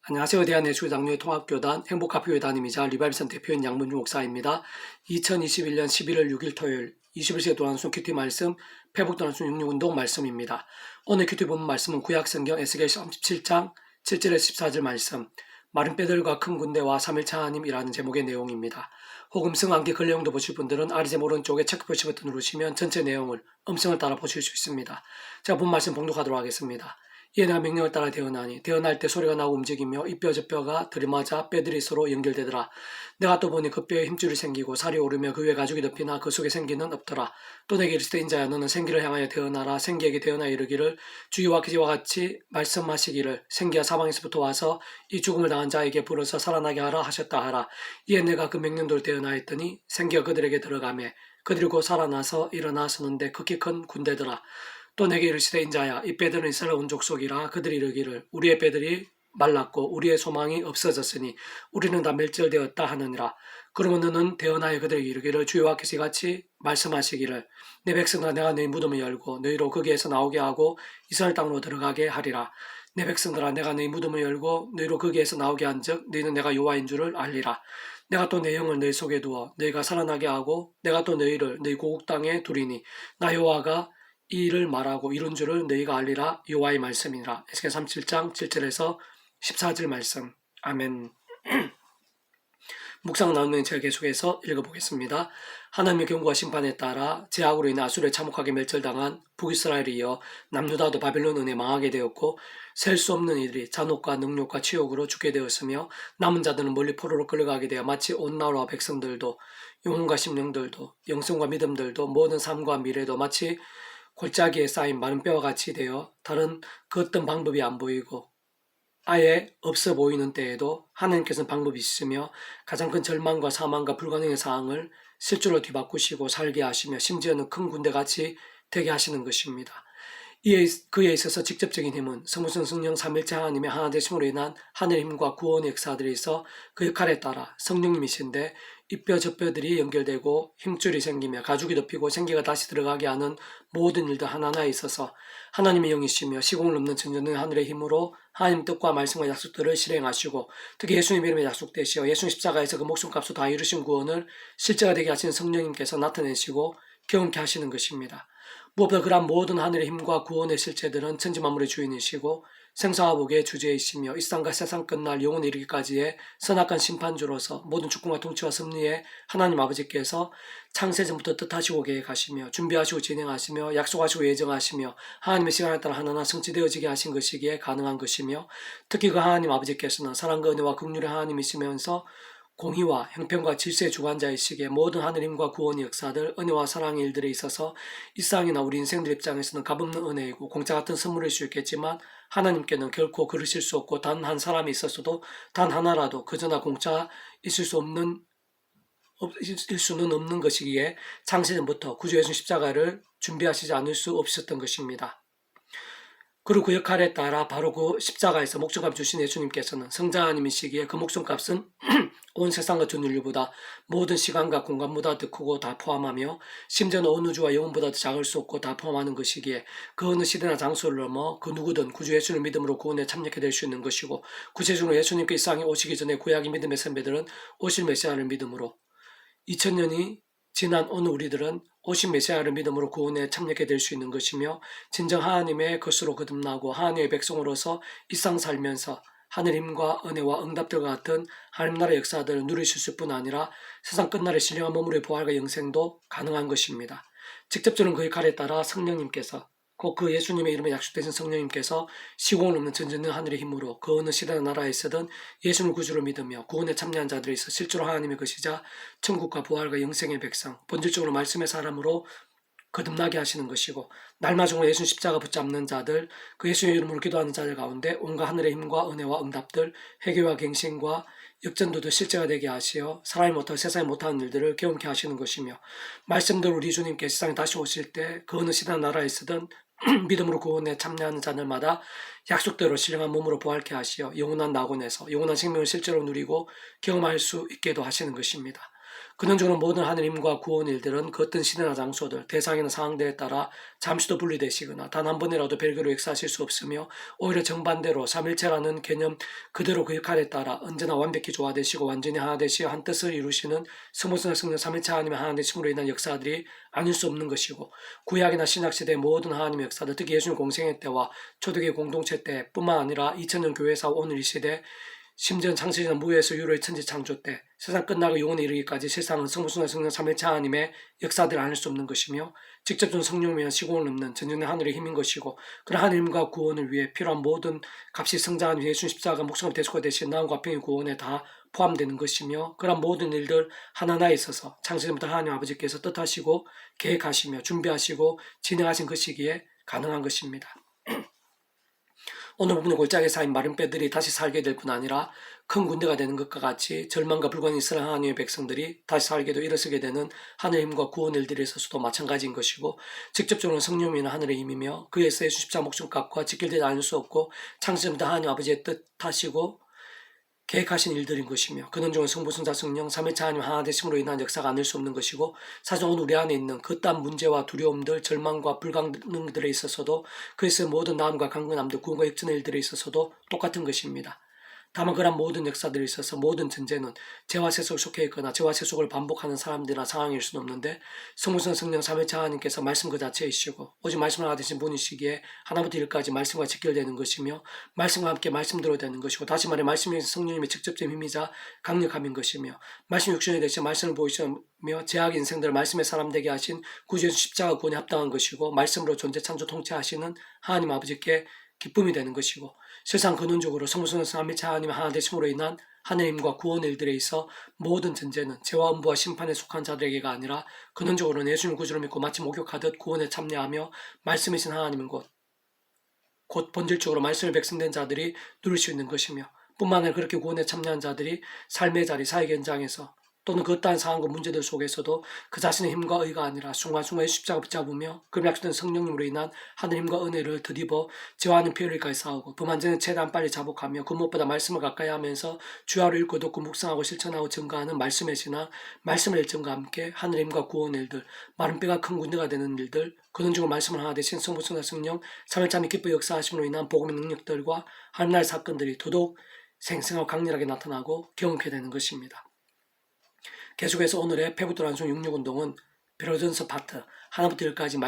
안녕하세요. 대한예수장로회 통합교단 행복학교회 담임이자 리바이벌선 대표인 양문주 목사입니다. 2021년 11월 6일 토요일 21세기 도안순 큐티 말씀 회복 도안순 66운동 말씀입니다. 오늘 큐티 본문 말씀은 구약성경 에스겔 37장 7절에서 14절 말씀 마른 뼈들과 큰 군대와 3일차 하나님이라는 제목의 내용입니다. 혹 음성 암기 글 내용도 보실 분들은 아래제 오른쪽에 체크 표시 버튼 누르시면 전체 내용을 음성을 따라 보실 수 있습니다. 제가 본 말씀 봉독하도록 하겠습니다. 이에 내가 명령을 따라 대언하니 대언할 때 소리가 나고 움직이며 이 뼈 저 뼈가 들이맞아 뼈들이 서로 연결되더라. 내가 또 보니 그 뼈에 힘줄이 생기고 살이 오르며 그 위에 가죽이 덮이나 그 속에 생기는 없더라. 또 내게 이르시되 인자야 너는 생기를 향하여 대언하라. 생기에게 대언하여 이르기를 주와 기지와 같이 말씀하시기를 생기가 사방에서부터 와서 이 죽음을 당한 자에게 불어서 살아나게 하라 하셨다 하라. 이에 내가 그 명령도를 대언하였더니 생기가 그들에게 들어가매 그들이 곧 살아나서 일어나 서는데 극히 큰 군대더라. 또 내게 이르시되 인자야 이 뼈들은 이스라엘 온 족속이라. 그들이 이르기를 우리의 뼈들이 말랐고 우리의 소망이 없어졌으니 우리는 다 멸절되었다 하느니라. 그러면 너는 대언하여 그들에게 이르기를 주와 기시같이 말씀하시기를 내 백성아 내가 너희 무덤을 열고 너희로 거기에서 나오게 하고 이스라엘 땅으로 들어가게 하리라. 내 백성들아 내가 너희 무덤을 열고 너희로 거기에서 나오게 한즉 너희는 내가 여호와인 줄을 알리라. 내가 또 내 영을 너희 속에 두어 너희가 살아나게 하고 내가 또 너희를 너희 고국 땅에 두리니 나 여호와가 이 일을 말하고 이룬 줄을 너희가 알리라. 여호와의 말씀이라. 에스겔 37장 7절에서 14절 말씀. 아멘. 묵상 나누는 제가 계속해서 읽어보겠습니다. 하나님의 경고와 심판에 따라 제약으로 인해 아수르에 참혹하게 멸절당한 북이스라엘이 이어 남유다도 바벨론 은혜 망하게 되었고 셀 수 없는 이들이 잔혹과 능욕과 치욕으로 죽게 되었으며 남은 자들은 멀리 포로로 끌려가게 되어 마치 온 나라와 백성들도 영혼과 심령들도 영성과 믿음들도 모든 삶과 미래도 마치 골짜기에 쌓인 마른 뼈와 같이 되어 다른 그 어떤 방법이 안 보이고 아예 없어 보이는 때에도 하나님께서는 방법이 있으며 가장 큰 절망과 사망과 불가능의 상황을 실제로 뒤바꾸시고 살게 하시며 심지어는 큰 군대같이 되게 하시는 것입니다. 그에 있어서 직접적인 힘은 성부성 성령 삼일체 하나님의 하나 되심으로 인한 하늘의 힘과 구원의 역사들이 있어 그 역할에 따라 성령님이신데 이 뼈 저 뼈들이 연결되고 힘줄이 생기며 가죽이 덮이고 생기가 다시 들어가게 하는 모든 일들 하나하나에 있어서 하나님의 영이시며 시공을 넘는 전전의 하늘의 힘으로 하나님 뜻과 말씀과 약속들을 실행하시고 특히 예수님의 이름에 약속되시어 예수님 십자가에서 그 목숨값으로 다 이루신 구원을 실제가 되게 하신 성령님께서 나타내시고 경험케 하시는 것입니다. 무엇보다 그러한 모든 하늘의 힘과 구원의 실체들은 천지만물의 주인이시고 생사와 복의 주제이시며 이 땅과 세상 끝날 영원에 이르기까지의 선악한 심판주로서 모든 주권과 통치와 섭리에 하나님 아버지께서 창세전부터 뜻하시고 계획하시며 준비하시고 진행하시며 약속하시고 예정하시며 하나님의 시간에 따라 하나하나 성취되어지게 하신 것이기에 가능한 것이며 특히 그 하나님 아버지께서는 사랑과 은혜와 긍휼의 하나님이시면서 공의와 형편과 질서의 주관자이시기에 모든 하늘 힘과 구원의 역사들, 은혜와 사랑의 일들에 있어서 일상이나 우리 인생들 입장에서는 값없는 은혜이고 공짜 같은 선물일 수 있겠지만 하나님께는 결코 그러실 수 없고 단 한 사람이 있었어도 단 하나라도 그저나 공짜 있을 수는 없는 것이기에 창세전부터 구주 예수 십자가를 준비하시지 않을 수 없었던 것입니다. 그리고 그 역할에 따라 바로 그 십자가에서 목숨값 주신 예수님께서는 성자 하나님이시기에 그 목숨값은 온 세상과 전 인류보다 모든 시간과 공간보다 더 크고 다 포함하며 심지어는 어느 우주와 영혼보다도 작을 수 없고 다 포함하는 것이기에 그 어느 시대나 장소를 넘어 그 누구든 구주 예수를 믿음으로 구원에 참여하게 될 수 있는 것이고 구체적으로 예수님께 이 세상에 오시기 전에 구약의 믿음의 선배들은 오실 메시아를 믿음으로 2000년이 지난 오늘 우리들은 오신 메시아를 믿음으로 구원에 참여하게 될 수 있는 것이며 진정 하나님의 것으로 거듭나고 하나님의 백성으로서 일상 살면서 하늘 힘과 은혜와 응답들과 같은 하나님 나라의 역사들을 누리실 수뿐 아니라 세상 끝날의 신령한 몸으로의 부활과 영생도 가능한 것입니다. 직접적으로 그 역할에 따라 성령님께서 곧 그 예수님의 이름에 약속되신 성령님께서 시공을 넘는 전전의 하늘의 힘으로 그 어느 시대나 나라에 있어든 예수를 구주로 믿으며 구원에 참여한 자들이 있어 실제로 하나님의 것이자 천국과 부활과 영생의 백성 본질적으로 말씀의 사람으로 거듭나게 하시는 것이고 날마중으로 예수 십자가 붙잡는 자들 그 예수의 이름으로 기도하는 자들 가운데 온갖 하늘의 힘과 은혜와 응답들 회개와 갱신과 역전도도 실제가 되게 하시어 사람이 못하고 세상이 못하는 일들을 경험케 하시는 것이며 말씀대로 우리 주님께 세상에 다시 오실 때 그 어느 시대나 나라에 있어든 믿음으로 구원에 참여하는 자들마다 약속대로 신령한 몸으로 부활케 하시어 영원한 낙원에서 영원한 생명을 실제로 누리고 경험할 수 있게도 하시는 것입니다. 근원적으로 모든 하느님과 구원 일들은 그 어떤 시대나 장소들, 대상이나 상황들에 따라 잠시도 분리되시거나 단 한 번이라도 별개로 역사하실 수 없으며 오히려 정반대로 삼일체라는 개념 그대로 그 역할에 따라 언제나 완벽히 조화되시고 완전히 하나 되시어 한 뜻을 이루시는 성부성 성령 삼일체 하나님의 하나 되심으로 인한 역사들이 아닐 수 없는 것이고 구약이나 신약시대의 모든 하나님의 역사들, 특히 예수님 공생애 때와 초대교회 공동체 때뿐만 아니라 2000년 교회사 오늘 이 시대, 심지어는 창세전 무에서 유로의 천지 창조 때 세상 끝나고 영원에 이르기까지 세상은 성부성과 성령 삼일체 하나님의 역사들을 아닐 수 없는 것이며 직접적인 성령이면 시공을 넘는 전전의 하늘의 힘인 것이고, 그런 하나님과 구원을 위해 필요한 모든 값이 성장한 예수 십자가 목숨과 대속가 되신 나음과 병의 구원에 다 포함되는 것이며, 그런 모든 일들 하나하나에 있어서 창세전부터 하나님 아버지께서 뜻하시고 계획하시며 준비하시고 진행하신 것이기에 가능한 것입니다. 오늘 부분의 골짜기 쌓인 마른 뼈들이 다시 살게 될 뿐 아니라 큰 군대가 되는 것과 같이 절망과 불관이 있을 하나님의 백성들이 다시 살게도 일어서게 되는 하늘의 힘과 구원 일들에 있어서도 마찬가지인 것이고, 직접적으로 성령이나 하늘의 힘이며 그에서 예수 십자가 목숨값과 직결되지 않을 수 없고 창세전부터 하나님 아버지의 뜻하시고 계획하신 일들인 것이며, 근원적인 성부, 성자, 성령, 삼위일체 하나님 하나 되심으로 인한 역사가 아닐 수 없는 것이고, 사실 오늘 우리 안에 있는 그딴 문제와 두려움들, 절망과 불가능들에 있어서도 그에서의 모든 나음과 강건함들, 구원과 역전의 일들에 있어서도 똑같은 것입니다. 다만 그런 모든 역사들에 있어서 모든 전제는 죄와 세속에 속해 있거나 죄와 세속을 반복하는 사람들이나 상황일 수는 없는데, 성부성 성령 삼위일체 하나님께서 말씀 그 자체이시고 오직 말씀을 받으신 분이시기에 하나부터 일까지 말씀과 직결되는 것이며 말씀과 함께 말씀대로 되는 것이고, 다시 말해 말씀이 성령님의 직접적인 힘이자 강력함인 것이며, 말씀 육신이 되신 말씀을 보이시며 죄악 인생들을 말씀의 사람 되게 하신 구주 예수 십자가 구원에 합당한 것이고, 말씀으로 존재 창조 통치하시는 하나님 아버지께 기쁨이 되는 것이고, 세상 근원적으로 성부성 삼위일체 하나님 하나 되심으로 인한 하나님과 구원 일들에 있어 모든 전제는 죄와 음부와 심판에 속한 자들에게가 아니라 근원적으로는 예수님 구주를 믿고 마치 목욕하듯 구원에 참여하며 말씀이신 하나님은 곧 본질적으로 말씀의 백성된 자들이 누릴 수 있는 것이며, 뿐만 아니라 그렇게 구원에 참여한 자들이 삶의 자리, 사역 현장에서 또는 그 어떠한 상황과 문제들 속에서도 그 자신의 힘과 의가 아니라 순간순간 십자가 붙잡으며 그럼 약속된 성령님으로 인한 하늘 힘과 은혜를 드디어 죄와는 피흘리까지 싸우고 범한전에 최대한 빨리 자복하며 그 무엇보다 말씀을 가까이 하면서 주야로 읽고 듣고 묵상하고 실천하고 증가하는 말씀의 신앙, 말씀의 일정과 함께 하늘 힘과 구원 일들, 마른 뼈가 큰 군대가 되는 일들, 근원적으로 말씀을 하나 되신 성부, 성자, 성령, 삼일자님 기뻐 역사하심으로 인한 복음의 능력들과 하늘날 사건들이 더더욱 생생하고 강렬하게 나타나고 경험케 되는 것입니다. 계속해서 오늘의 페부토란송 66운동은 베로전서 파트 하나부터 열까지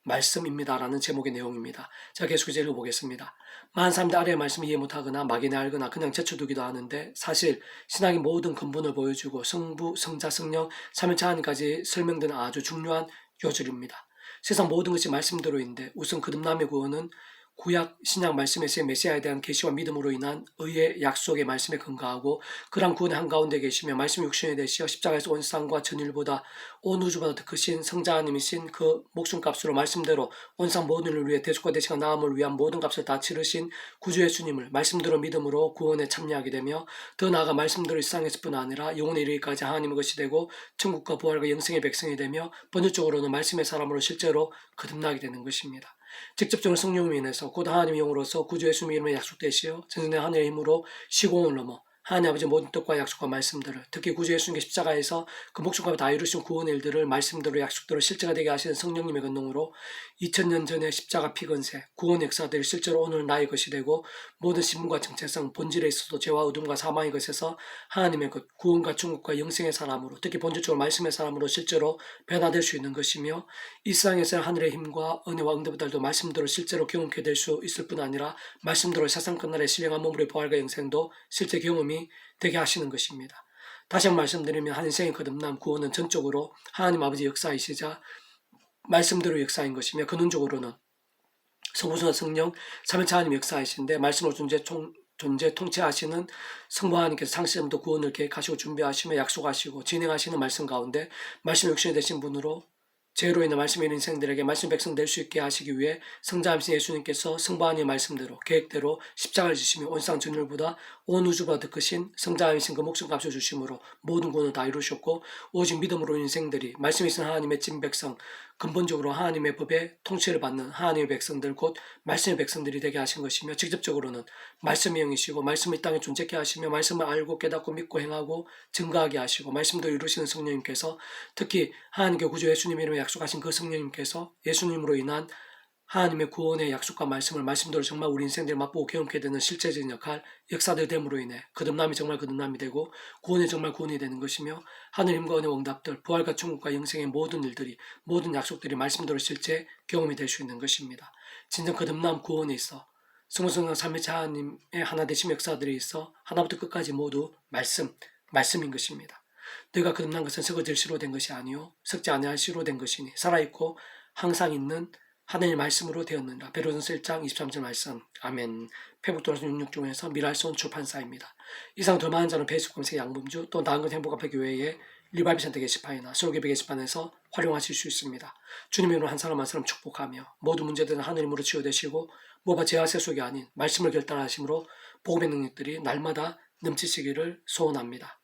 말씀입니다라는 제목의 내용입니다. 제가 계속해서 읽어보겠습니다. 많은 사람들 아래의 말씀을 이해 못하거나 막연히 알거나 그냥 제쳐두기도 하는데, 사실 신학의 모든 근본을 보여주고 성부, 성자, 성령, 삼위일체 하나님까지 설명되는 아주 중요한 요절입니다. 세상 모든 것이 말씀대로인데 우선 거듭남의 구원은 구약 신약 말씀에서의 메시아에 대한 계시와 믿음으로 인한 의의 약속의 말씀에 근거하고, 그러한 구원의 한가운데 계시며 말씀 육신이 되시어 십자가에서 온 세상과 전일보다 온 우주보다 더 크신 성자 하나님이신 그 목숨값으로 말씀대로 온 세상 모든 일을 위해 대속과 대신과 나음을 위한 모든 값을 다 치르신 구주 예수님을 말씀대로 믿음으로 구원에 참여하게 되며, 더 나아가 말씀대로 이 세상에서뿐 아니라 영원에 이르기까지 하나님의 것이 되고 천국과 부활과 영생의 백성이 되며 번역적으로는 말씀의 사람으로 실제로 거듭나게 되는 것입니다. 직접적으로 성령으로 인해서 곧 하나님의 영으로서 구주 예수님의 이름에 약속되시어 전전의 하늘의 힘으로 시공을 넘어 하나님 아버지 모든 뜻과 약속과 말씀들을, 특히 구주 예수님께 십자가에서 그 목숨과 다 이루신 구원의 일들을 말씀대로 약속대로 실제가 되게 하시는 성령님의 근능으로 2000년 전의 십자가 피건세 구원 역사들이 실제로 오늘 나의 것이 되고, 모든 신분과 정체성, 본질에 있어도 죄와 어둠과 사망의 것에서 하나님의 것, 구원과 천국과 영생의 사람으로, 특히 본질적으로 말씀의 사람으로 실제로 변화될 수 있는 것이며, 이 세상에서는 하늘의 힘과 은혜와 응답들도 말씀대로 실제로 경험케 될 수 있을 뿐 아니라 말씀대로 세상 끝날에 신령한 몸으로의 부활과 영생도 실제 경험이 되게 하시는 것입니다. 다시 한번 말씀드리면 한 인생의 거듭남, 구원은 전적으로 하나님 아버지 역사이시자 말씀대로 역사인 것이며, 근원적으로는 성부성자 성령 삼위일체 하나님 역사이신데, 말씀으로 존재 통치하시는 성부 하나님께서 창세전부터 구원을 계획하시고 준비하시며 약속하시고 진행하시는 말씀 가운데 말씀 육신이 되신 분으로 죄로 인해 말씀의 인생들에게 말씀 백성 될 수 있게 하시기 위해 성자하신 예수님께서 성부 하나님의 말씀대로 계획대로 십자가를 지시며 온 세상 전율보다 온 우주보다 더 크신 성자하신 그 목숨값을 주심으로 모든 구원을 다 이루셨고, 오직 믿음으로 인생들이 말씀이 있는 하나님의 찐 백성, 근본적으로 하나님의 법에 통치를 받는 하나님의 백성들, 곧 말씀의 백성들이 되게 하신 것이며, 직접적으로는 말씀의 영이시고 말씀을 이 땅에 존재케 하시며 말씀을 알고 깨닫고 믿고 행하고 증거하게 하시고 말씀도 이루시는 성령님께서, 특히 하나님께 구주 예수님 이름에 약속하신 그 성령님께서 예수님으로 인한 하나님의 구원의 약속과 말씀을 말씀대로 정말 우리 인생들 맛보고 경험하게 되는 실제적인 역할, 역사들 됨으로 인해 거듭남이 정말 거듭남이 되고 구원이 정말 구원이 되는 것이며, 하느님과 은혜 응답들, 부활과 천국과 영생의 모든 일들이, 모든 약속들이 말씀대로 실제 경험이 될 수 있는 것입니다. 진정 거듭남 구원에 있어 성성성 삼위체 하나님의 하나 되심 역사들이 있어 하나부터 끝까지 모두 말씀인 것입니다. 너희가 거듭난 것은 썩어 질시로 된 것이 아니요 썩지 아니할 씨로 된 것이니 살아있고 항상 있는 하나님의 말씀으로 되었느니라. 베드로전서 1장 23절 말씀. 아멘. 페북도라서 66종에서 미랄손 출판사입니다. 이상 더 많은 자는 페이스북 검색 양범주, 또 나은 것 행복앞에 교회의 리바이브 센터 게시판이나 솔개비 게시판에서 활용하실 수 있습니다. 주님의 이름으로 한 사람 한 사람 축복하며 모두 문제들은 하느님으로 치유되시고 뭐가 죄와 세속이 아닌 말씀을 결단하심으로 복음의 능력들이 날마다 넘치시기를 소원합니다.